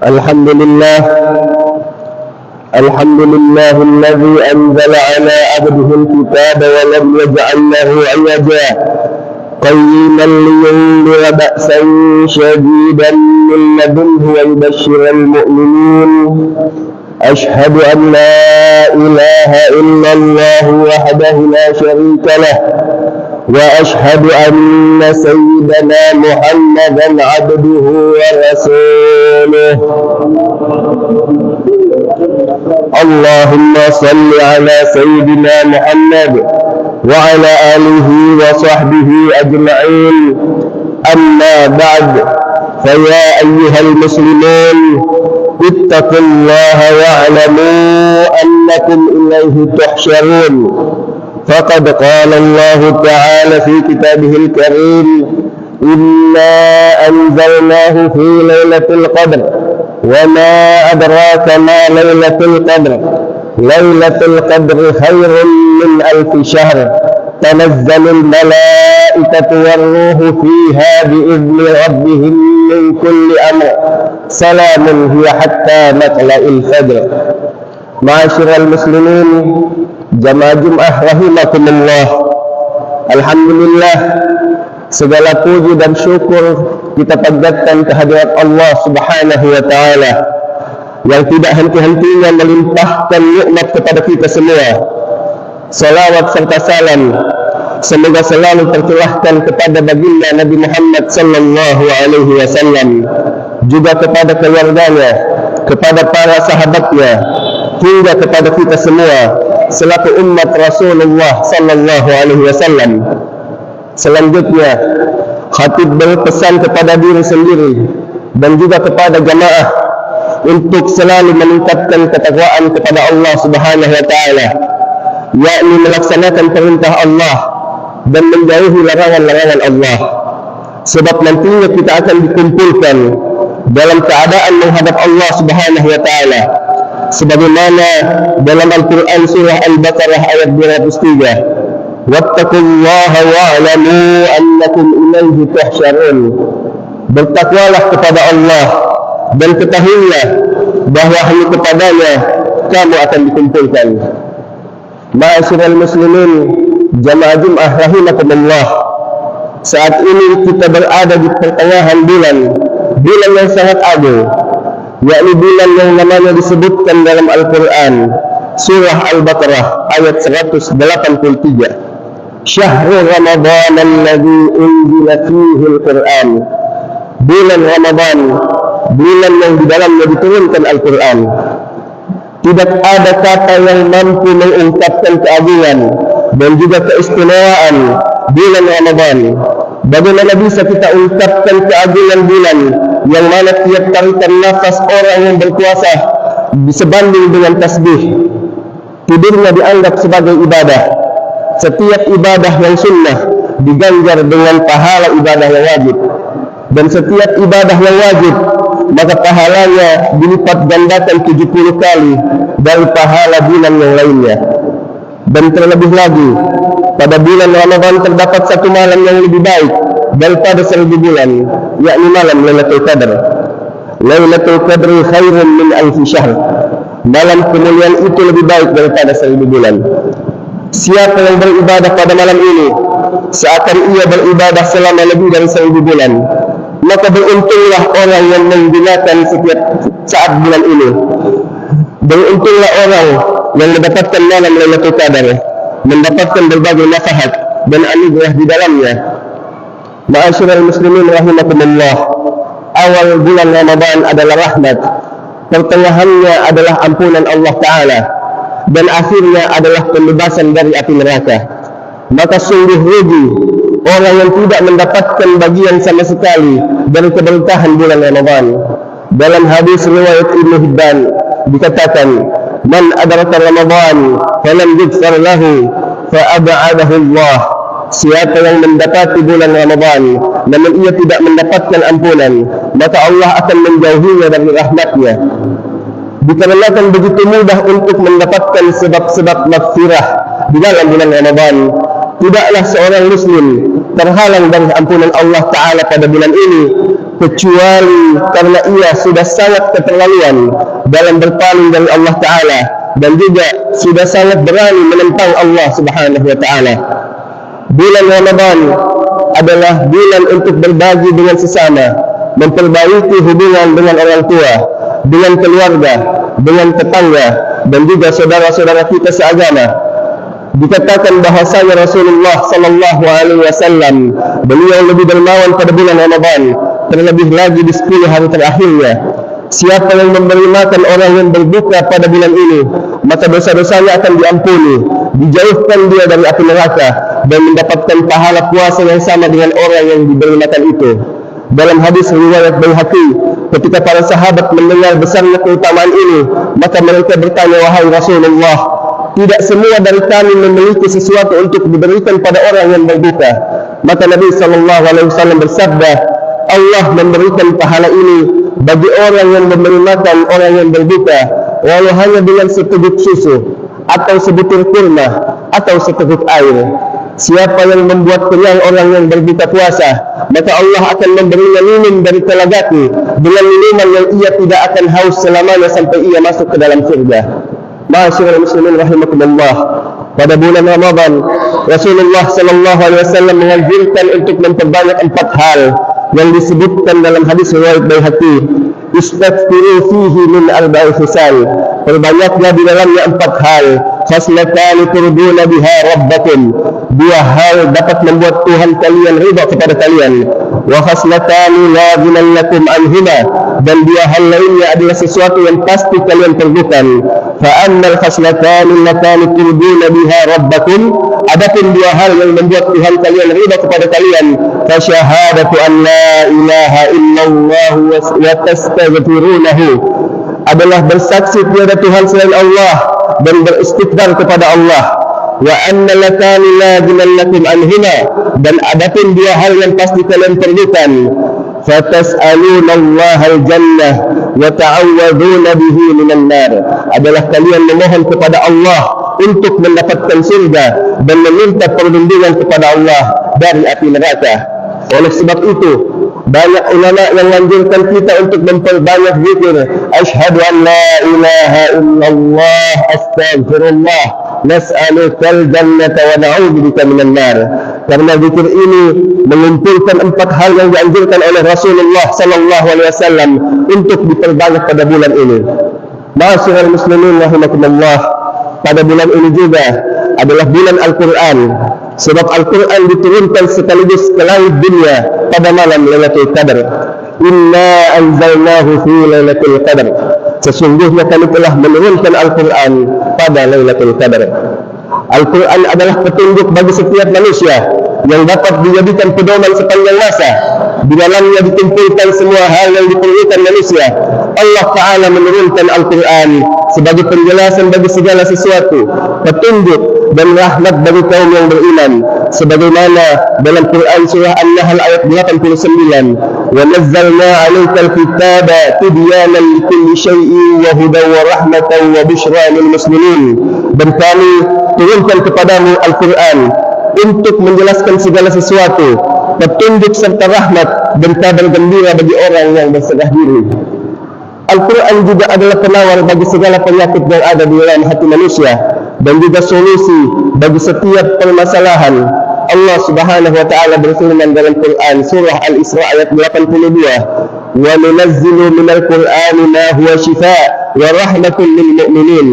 الحمد لله الذي أنزل على عبده الكتاب ولم يجعل له عوجا قيما لينذر بأسا شديدا من لدنه ويبشر المؤمنين. أشهد أن لا إله إلا الله وحده لا شريك له، وأشهد أن سيدنا محمدا عبده ورسوله. اللهم صل على سيدنا محمد وعلى آله وصحبه أجمعين. أما بعد، فيا أيها المسلمون، اتقوا الله واعلموا أنكم إليه تحشرون. فقد قال الله تعالى في كتابه الكريم: إنا أنزلناه في ليلة القدر، وما أدراك ما ليلة القدر. ليلة القدر خير من 1000 شهر، تنزل الملائكة والروح فيها بإذن ربهم من كل أمر، سلام هي حتى مطلع الفجر. Ma'asyiral muslimin, jamaah Jumat rahimakumullah. Alhamdulillah, segala puji dan syukur kita panjatkan kehadirat Allah Subhanahu wa taala yang tidak henti-hentinya melimpahkan nikmat kepada kita semua. Salawat serta salam semoga selalu tercurahkan kepada baginda Nabi Muhammad sallallahu alaihi wasallam, juga kepada keluarganya, kepada para sahabatnya, hingga kepada kita semua selaku umat Rasulullah sallallahu alaihi wasallam. Selanjutnya, khatib berpesan kepada diri sendiri dan juga kepada jamaah untuk selalu meningkatkan ketakwaan kepada Allah Subhanahu wa taala, yakni melaksanakan perintah Allah dan menjauhi larangan-larangan Allah. Sebab nantinya kita akan dikumpulkan dalam keadaan menghadap Allah Subhanahu wa taala, sebagaimana dalam Al-Quran surah Al-Baqarah ayat 203, wattaqullaha wa'lamu annakum ilaihi tuhsyarun. Bertakwalah kepada Allah dan ketahuilah bahwa hanya kepadanya kamu akan dikumpulkan. Ma'asyiral muslimin, jamaah Jumat rahimakumullah, saat ini kita berada di pertengahan bulan yang sangat agung, yakni bulan yang namanya disebutkan dalam Al-Quran surah Al-Baqarah ayat 183, Syahrul Ramadan alladzi unzila fihi al-Quran. Bulan Ramadan, bulan yang di dalamnya diturunkan Al-Quran. Tidak ada kata yang mampu mengungkapkan keagungan dan juga keistimewaan bulan Ramadan. Bagaimana bisa kita ungkapkan keagungan bulan yang mana tiap tarikan nafas orang yang berpuasa sebanding dengan tasbih. Tidurnya dianggap sebagai ibadah. Setiap ibadah yang sunnah diganjar dengan pahala ibadah yang wajib. Dan setiap ibadah yang wajib, maka pahalanya dilipat gandakan 70 kali dari pahala bulan yang lainnya. Dan terlebih lagi, pada bulan Ramadan terdapat satu malam yang lebih baik daripada 1000 bulan, yakni malam Lailatul Qadar. Lailatul Qadar khairun min 1000 syahr. Malam kemuliaan itu lebih baik daripada 1000 bulan. Siapa yang beribadah pada malam ini seakan ia beribadah selama lebih dari 1000 bulan, maka beruntunglah orang yang menggunakan setiap saat bulan ini. Beruntunglah orang yang mendapatkan malam Lailatul Qadar, mendapatkan berbagai nafahat dan anugerah di dalamnya. Ma'asyiral muslimin rahimakumullah, awal bulan Ramadan adalah rahmat, pertengahannya adalah ampunan Allah Ta'ala, dan akhirnya adalah pembebasan dari api neraka. Maka sungguh rugi orang yang tidak mendapatkan bagian sama sekali dari keberkahan bulan Ramadan. Dalam hadis riwayat Ibnu Hibban dikatakan, man adraka Ramadan falam yughfar lahu fa ab'adahu Allah. Siapa yang mendapati bulan Ramadan namun ia tidak mendapatkan ampunan, maka Allah akan menjauhinya dari rahmatnya. Dikarenakan begitu mudah untuk mendapatkan sebab-sebab maghfirah di dalam bulan Ramadan, tidaklah seorang muslim terhalang dari ampunan Allah Ta'ala pada bulan ini, kecuali karena ia sudah sangat keterlaluan dalam berpaling dari Allah Ta'ala, dan juga sudah sangat berani menentang Allah Subhanahu wa Ta'ala. Bulan Ramadan adalah bulan untuk berbagi dengan sesama, memperbaiki hubungan dengan orang tua, dengan keluarga, dengan tetangga, dan juga saudara-saudara kita seagama. Dikatakan bahwasanya Rasulullah sallallahu alaihi wasallam beliau lebih dermawan pada bulan Ramadan, terlebih lagi di 10 hari terakhirnya. Siapa yang memberi makan orang yang berbuka pada bulan ini, maka dosa-dosanya akan diampuni, dijauhkan dia dari api neraka, dan mendapatkan pahala puasa yang sama dengan orang yang diberi makan itu. Dalam hadis riwayat Baihaqi, ketika para sahabat mendengar besarnya keutamaan ini, maka mereka bertanya, "Wahai Rasulullah, tidak semua dari kami memiliki sesuatu untuk diberikan pada orang yang berbuka." Maka Nabi SAW bersabda, "Allah memberikan pahala ini bagi orang yang memberi makan orang yang berbuka, walau hanya dengan seteguk susu, atau sebutir kurma, atau seteguk air. Siapa yang membuat kenyang orang yang berbuka puasa, maka Allah akan memberinya minum dari telagati dengan minuman yang ia tidak akan haus selamanya sampai ia masuk ke dalam surga." Ma'asyiral muslimin rahimakumullah, pada bulan Ramadan Rasulullah sallallahu alaihi wasallam menganjurkan untuk memperbanyak 4 hal yang disebutkan dalam hadis riwayat Baihaqi. Istaghfiru fihi min arba'i khisal, perbanyaklah di dalamnya 4 hal. Khaslatani turduna biha rabbakum, 2 hal dapat membuat Tuhan kalian ridha kepada kalian. Wa khaslatani la ghinan lakum anhuma, dan 2 hal lainnya adalah sesuatu yang pasti kalian perlukan. Fa ammal khaslatani allati turduna biha rabbakum, adapun 2 hal yang membuat Tuhan kalian ridha kepada kalian, fa syahadatu an la ilaha illallah wa tastaghfirunahu, adalah bersaksi tiada Tuhan selain Allah dan beristighfar kepada Allah. Wa anna lakani la ghinan lakum anhuma, dan adapun 2 hal yang pasti kalian perlukan, fatas'aluna Allah al-jannah wa ta'awwaduna bihi minan nar, adalah kalian memohon kepada Allah untuk mendapatkan surga dan meminta perlindungan kepada Allah dari api neraka. Oleh sebab itu, banyak ulama yang menganjurkan kita untuk memperbanyak zikir. Asyhadu an la ilaha illallah, astaghfirullah, nas'alukal jannata wa na'udzubika minan nar. Karena zikir ini mengumpulkan 4 hal yang dianjurkan oleh Rasulullah sallallahu alaihi wasallam untuk diperbanyak pada bulan ini. Ma'asyiral muslimin rahimakumullah, pada bulan ini juga adalah bulan Al-Quran, sebab Al-Quran diturunkan sekaligus ke langit dunia pada malam Lailatul Qadar. Inna anzalnahu fi Lailatul Qadar, sesungguhnya kami telah menurunkan Al-Quran pada Lailatul Qadar. Al-Quran adalah petunjuk bagi setiap manusia yang dapat dijadikan pedoman sepanjang masa. Di dalamnya dikumpulkan semua hal yang diperlukan manusia. Allah Ta'ala menurunkan Al-Quran sebagai penjelasan bagi segala sesuatu, petunjuk dan rahmat bagi kaum yang beriman, sebagaimana dalam Quran surah An-Nahl ayat 89, wa nazzalna 'alaikal kitaba tibyanan likulli syai'in wa hudan wa rahmatan wa busyra lil muslimin, dan kami turunkan kepadamu Al-Quran untuk menjelaskan segala sesuatu, petunjuk serta rahmat dan kabar gembira bagi orang yang berserah diri. Al-Quran juga adalah penawar bagi segala penyakit yang ada di dalam hati manusia, dan juga solusi bagi setiap permasalahan. Allah Subhanahu wa Ta'ala berfirman dalam Quran surah Al-Isra ayat 82, wa nunazzilu minal Qur'ani ma huwa shifaa wa rahmatun lil mu'minin,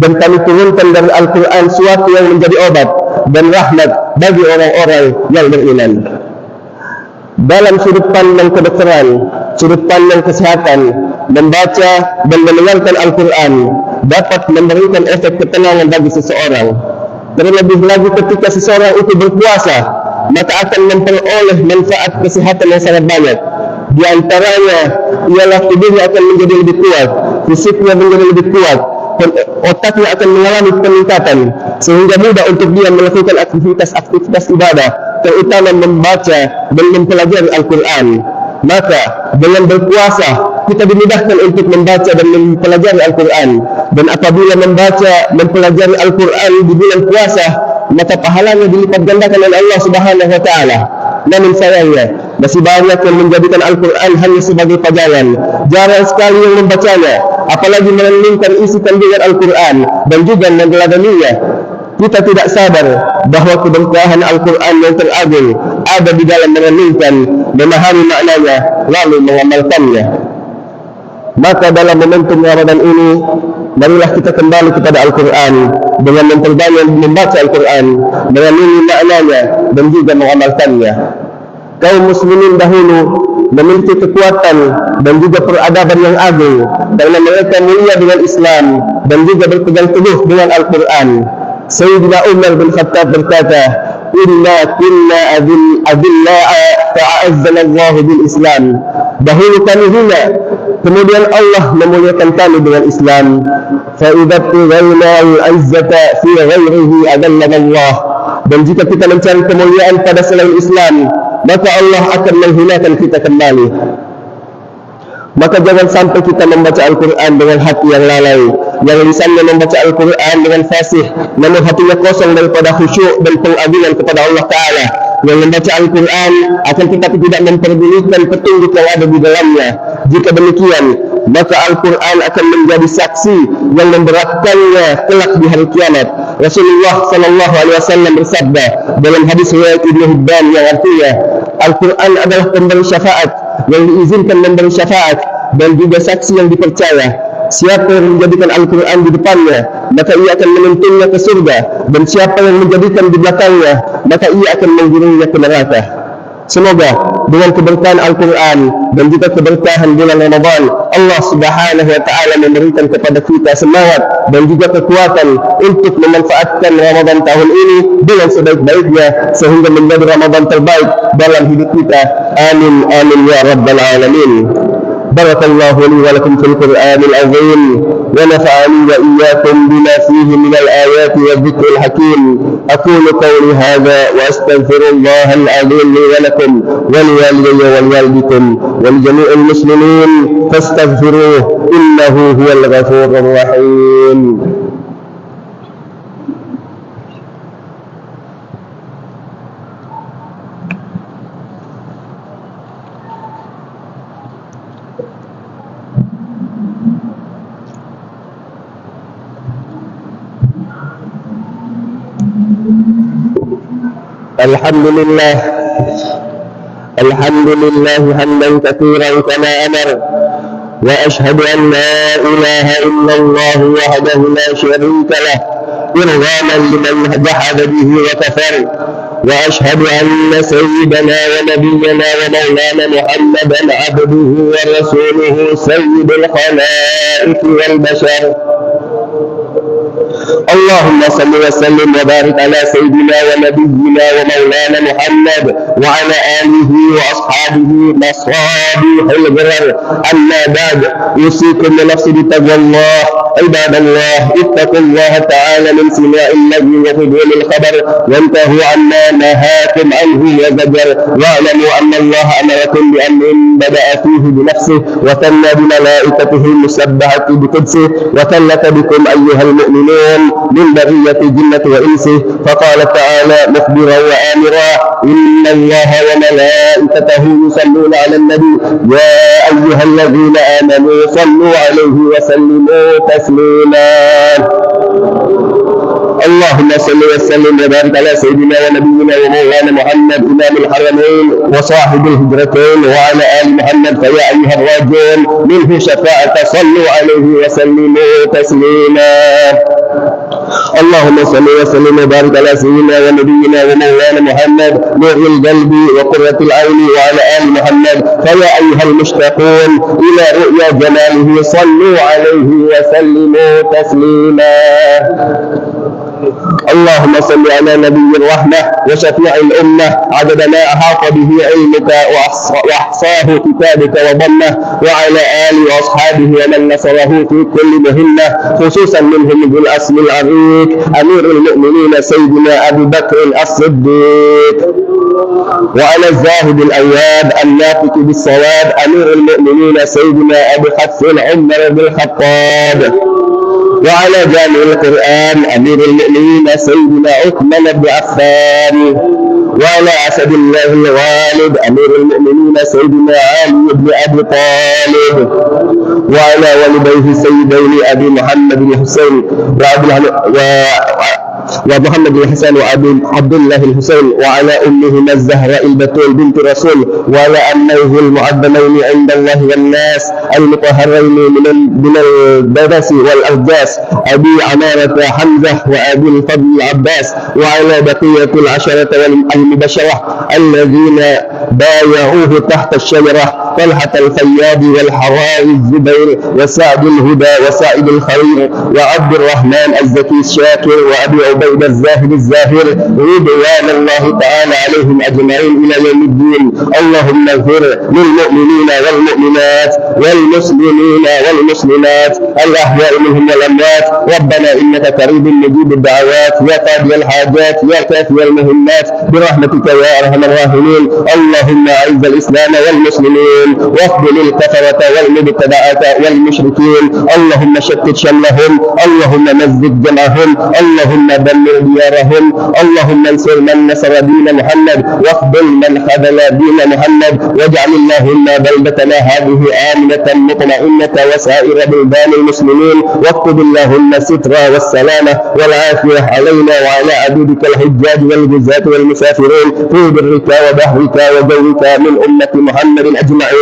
dan kami turunkan dari Al-Quran suatu yang menjadi obat dan rahmat bagi orang-orang yang beriman. Dalam sudut pandang kedokteran, sudut pandang kesehatan, membaca dan mendengarkan Al-Quran dapat memberikan efek ketenangan bagi seseorang. Terlebih lagi ketika seseorang itu berpuasa, maka akan memperoleh manfaat kesehatan yang sangat banyak. Di antaranya ialah tubuhnya akan menjadi lebih kuat, fisiknya menjadi lebih kuat, otaknya akan mengalami peningkatan, sehingga mudah untuk dia melakukan aktivitas ibadah, terutama membaca dan mempelajari Al-Quran. Maka dengan berpuasa kita dimudahkan untuk membaca dan mempelajari Al-Quran, dan apabila membaca mempelajari Al-Quran di bulan puasa, maka pahalanya dilipat gandakan oleh Allah Subhanahu wa Ta'ala. namun sayangnya masih banyak yang menjadikan Al-Quran hanya sebagai pajangan. Jarang sekali yang membacanya, apalagi merenungkan isi kandungan Al-Quran dan juga meneladaninya. Kita tidak sadar bahwa keberkahan Al-Quran yang teragung ada di dalam merenungkan, memahami maknanya, lalu mengamalkannya. Maka dalam momentum Ramadan ini, marilah kita kembali kepada Al-Quran dengan memperbanyak membaca Al-Quran, merenungi maknanya dan juga mengamalkannya. Kaum muslimin dahulu memiliki kekuatan dan juga peradaban yang agung karena mereka mulia dengan Islam dan juga berpegang teguh dengan Al-Quran. Sayyidina Umar bin Khattab berkata, "Inna kunna adilla'a fa'azzana Allah bil Islam." Dahulu kami hina, kemudian Allah memuliakan kami dengan Islam. Fa idza taghayyana al-izzata fi ghairihi adallana Allah. Dan jika kita mencari kemuliaan pada selain Islam, maka Allah akan menghinakan kita kembali. Maka jangan sampai kita membaca Al-Quran dengan hati yang lalai, yang lisannya membaca Al-Quran dengan fasih, namun hatinya kosong daripada khusyuk dan pengagungan kepada Allah Ta'ala. Yang membaca Al-Quran akan tetapi tidak memperdulikan petunjuk yang ada di dalamnya. Jika demikian, maka Al-Quran akan menjadi saksi yang memberatkannya kelak di hari kiamat. Rasulullah SAW bersabda dalam hadis riwayat Ibnu Hibban yang artinya, Al-Quran adalah pemberi syafaat yang diizinkan memberi syafaat dan juga saksi yang dipercaya. Siapa yang menjadikan Al-Quran di depannya, maka ia akan menuntunnya ke surga, dan siapa yang menjadikan di belakangnya, maka ia akan menggiringnya ke neraka. Semoga dengan keberkahan Al-Quran dan juga keberkahan bulan Ramadan, Allah Subhanahu wa Ta'ala memberikan kepada kita semangat dan juga kekuatan untuk memanfaatkan Ramadan tahun ini dengan sebaik-baiknya sehingga menjadi Ramadan terbaik dalam hidup kita. Amin amin ya rabbal alamin. Barakallahu li wa lakum fil Qur'anil azim wa nafa'ani wa iyyakum bima fihi min al-ayati wa dhikril hakim. أقول قولي هذا وأستغفر الله العظيم لي ولكم ولوالدي ولوالدكم ولجميع المسلمين فاستغفروه إنه هو الغفور الرحيم. الحمد لله حمدا كثيرا كما أمر، وأشهد أن لا إله إلا الله وحده لا شريك له إرغاما لمن جحد به وكفر، وأشهد أن سيدنا ونبينا ومولانا محمدا عبده ورسوله سيد الخلائق والبشر. اللهم صل وسلم وبارك على سيدنا ونبينا ومولانا محمد وعلى آله وأصحابه مصابيح الغرر. أما بعد، أوصيكم ونفسي بتقوى الله. عباد الله، اتقوا الله تعالى من سماع اللغو وفضول الخبر، وانتهوا عما نهاكم عنه وزجر، واعلموا أن الله أمركم بأمر بدأ فيه بنفسه وثنى بملائكته المسبحة بقدسه، وثلث بكم أيها المؤمنون من برية الجنة وإنسه، فقال تعالى مخبرا وآمرا: إن الله وملائكته يصلون على النبي يا أيها الذين آمنوا صلوا عليه وسلموا تسليما. اللهم صل وسلم وبارك على سيدنا ونبينا ومولانا محمد إمام الحرمين وصاحب الهجرتين وعلى آل محمد فيا أيها الراجون منه شفاعة صلوا عليه وسلموا تسليما. اللهم صل وسلم وبارك على سيدنا ونبينا ومولانا محمد نور القلب وقرة العين وعلى آل محمد فيا أيها المشتاقون إلى رؤيا جماله صلوا عليه وسلموا تسليما. اللهم صل على نبي الرحمة وشفيع الأمة عدد ما أحاط به علمك وأحصاه كتابك وضمه، وعلى آله وأصحابه ومن نصره في كل مهمة، خصوصا منهم ذو الأصل العريق أمير المؤمنين سيدنا أبي بكر الصديق، وعلى الزاهد الأياد الناطق بالصواب أمير المؤمنين سيدنا أبي حفص عمر بن الخطاب، وعلى جامع القرآن أمير المؤمنين سيدنا عثمان بن عفان، وعلى أسد الله الغالب أمير المؤمنين سيدنا علي بن أبي طالب، وعلى والديه السيدين أبي محمد الحسين ومحمد الحسين وأبي عبد الله الحسين، وعلى أمهما الزهراء البتول بنت رسول، وعلى أميه المعظمين عند الله والناس المطهرين من الدرس والأرجاس أبي عمارة حمزة وأبي الفضل العباس، وعلى بقية العشرة المبشرة الذين بايعوه تحت الشجرة طلحة الفياض والحراري الزبير وسعد الهدى وسعيد الخير وعبد الرحمن الزكي الشاكر وأبي عبيد الزاهد الزاهر رضوان الله تعالى عليهم أجمعين إلى يوم الدين. اللهم اغفر للمؤمنين والمؤمنات والمسلمين والمسلمات الأحياء منهم والأموات. ربنا إنك قريب مجيب الدعوات يا قاضي الحاجات يا كافي المهمات برحمتك يا أرحم الراحمين. اللهم أعز الإسلام والمسلمين واخذل الكفرة والمبتدعة والمشركين. اللهم شتت شملهم، اللهم مزق جمعهم، اللهم دمر ديارهم. اللهم انصر من نصر دين محمد واخذل من خذل دين محمد، واجعل اللهم بلدتنا هذه آمنة مطمئنة وسائر بلدان المسلمين، واكتب اللهم الستر والسلامة والعافية علينا وعلى عبيدك الحجاج والجزاة والمسافرين في برك وبحرك وجوك من أمة محمد أجمعين.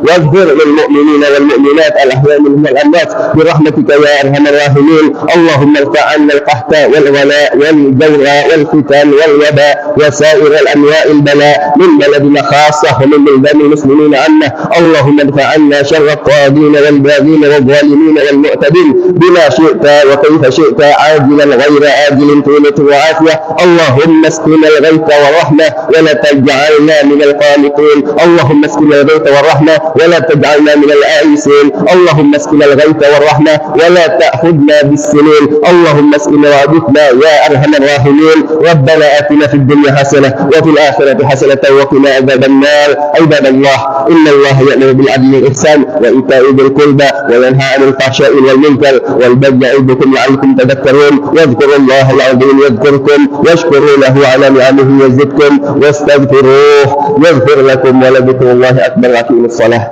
واغفر للمؤمنين والمؤمنات الأحياء منهم والأموات برحمتك يا أرحم الراحمين. اللهم ارفع عنا القحط والغلاء والجوع والفتن والوباء وسائر الأنواع البلاء من بلدنا خاصة ومن بلدان المسلمين عنا. اللهم ادفع عنا شر الطاغين والباغين والظالمين والمعتدين بما شئت وكيف شئت عاجلا غير آجل طولة وعافية. اللهم اسقنا الغيث والرحمة ولا تجعلنا من القانطين. اللهم اسقنا الغيث والرحمة ولا تجعلنا من الآيسين. اللهم اسقنا الغيث والرحمة ولا تأخذنا بالسنين. اللهم اسقنا وعدتنا يا أرحم الراحمين. ربنا آتنا في الدنيا حسنة وفي الآخرة حسنة وقنا عذاب النار. عباد الله، إن الله يأمر بالعدل والإحسان وإيتاء ذي القربى وينهى عن الفحشاء والمنكر والبغي يعظكم لعلكم تذكرون. واذكروا الله العظيم يذكركم واشكروا له على نعمه يزدكم واستغفروه يغفر لكم ولذكر الله أكبر. أقيموا الصلاة.